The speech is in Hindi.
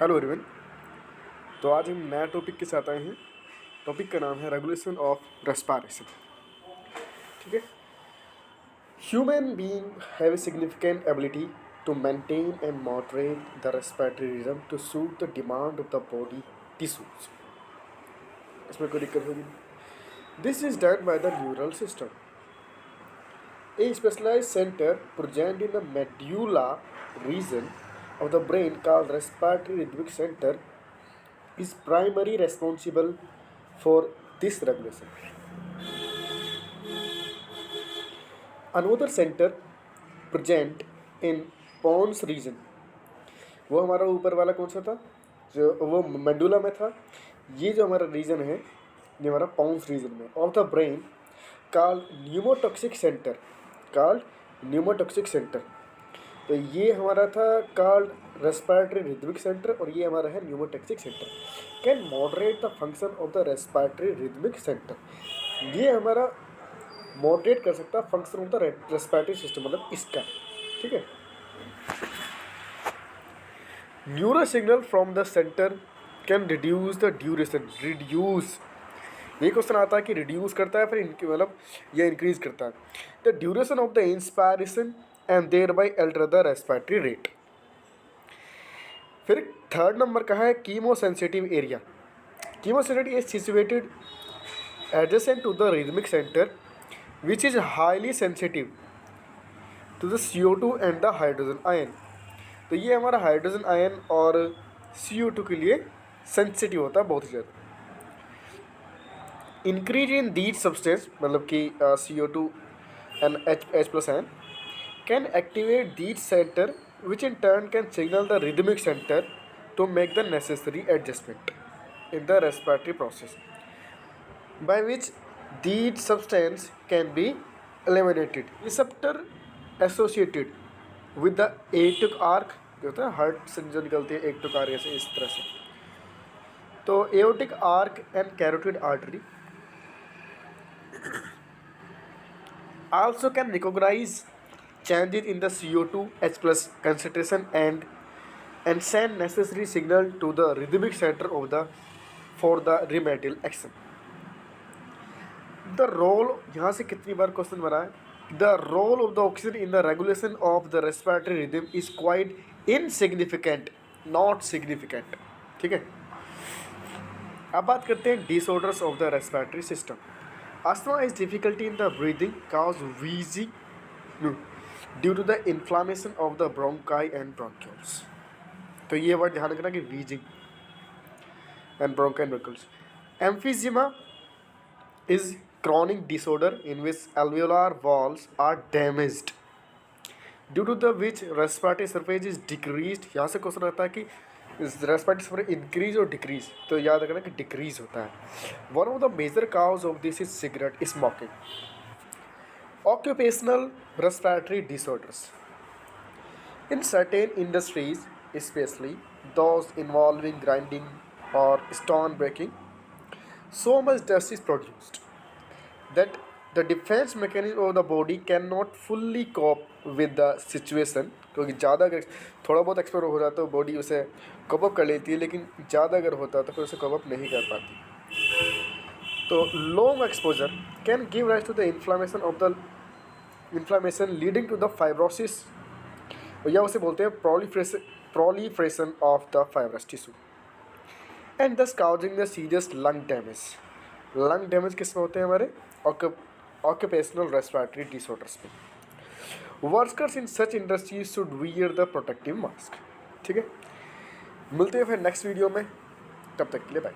Hello everyone. तो आज हम नया टॉपिक के साथ आए हैं। टॉपिक का नाम है रेगुलेशन ऑफ रेस्पिरेशन। ठीक है। Human being have a significant ability to maintain and moderate the respiratory rhythm to suit the demand of the body tissues. इसमें कोई दिक्कत होगी नहीं। This is done by the neural system, a specialized center present in the medulla region of the brain called respiratory rhythmic center is primarily responsible for this regulation. Another center present in pons region, वो हमारा ऊपर वाला कौन सा था जो वो मेडुला में था। ये जो हमारा रीजन है ये हमारा पॉन्स रीजन में of the brain called pneumotaxic centre. तो ये हमारा था कॉल्ड रेस्पिरेटरी रिदमिक सेंटर और ये हमारा है pneumotaxic centre. Can moderate the function of the respiratory rhythmic centre. ये हमारा मॉडरेट कर सकता है function of the respiratory system, मतलब इसका। ठीक है। Neuro signal from the centre can reduce the duration. Reduce, ये क्वेश्चन आता है कि रिड्यूस करता है फिर मतलब ये इंक्रीज करता है the duration of the inspiration and thereby alter the respiratory rate. फिर थर्ड नंबर का है chemosensitive area. Chemosensitive is situated adjacent to the rhythmic center which is highly sensitive to the CO2 and the hydrogen ion. तो ये हमारा हाइड्रोजन आयन और CO2 के लिए सेंसिटिव होता है बहुत ही ज़्यादा। इंक्रीज इन दीज सब्सटेंस मतलब कि CO2 and H+N can activate these center which in turn can signal the rhythmic center to make the necessary adjustment in the respiratory process by which these substance can be eliminated. Receptor associated with the aortic arch, जो होता है हार्ट से जो निकलती है एटिक आर्क ऐसे इस तरह से। तो aortic arc and carotid artery also can recognize changes in the CO2 H+ concentration and send necessary signal to the rhythmic center of the for the remedial action. The role, यहाँ से कितनी बार क्वेश्चन बना है, the role of the oxygen in the regulation of the respiratory rhythm is quite insignificant, not significant. ठीक है। अब बात करते हैं disorders of the respiratory system. Asthma is difficulty in the breathing caused wheezing due to the inflammation of the bronchi and bronchioles. तो ये वर्ड ध्यान रखना कि wheezing and bronchi and bronchioles. Emphysema is chronic disorder in which alveolar walls are damaged due to the which respiratory surface is decreased. यहाँ से क्वेश्चन आता है कि रेस्पिरेटरी सरफेस इंक्रीज और डिक्रीज, तो याद रखना कि डिक्रीज होता है। One of the major cause of this is cigarette smoking. Occupational respiratory disorders in certain industries specially those involving grinding और stone breaking so much dust is produced that the defense mechanism of the body cannot fully cope with the situation। क्योंकि ज़्यादा अगर थोड़ा बहुत एक्सपोजर हो जाता है तो बॉडी उसे कप अप कर लेती है, लेकिन ज़्यादा अगर होता है तो फिर उसे कप अप नहीं कर पाती। तो long exposure can give rise to the inflammation leading to the fibrosis, या उसे बोलते हैं proliferation of the fibrous tissue and thus causing the serious lung damage. Lung damage किस में होते हैं हमारे ऑक्यूपेशनल रेस्पिरेटरी डिसऑर्डर्स में। Workers in such industries should wear the protective mask. ठीक है, मिलते हैं फिर नेक्स्ट वीडियो में, तब तक के लिए बाय।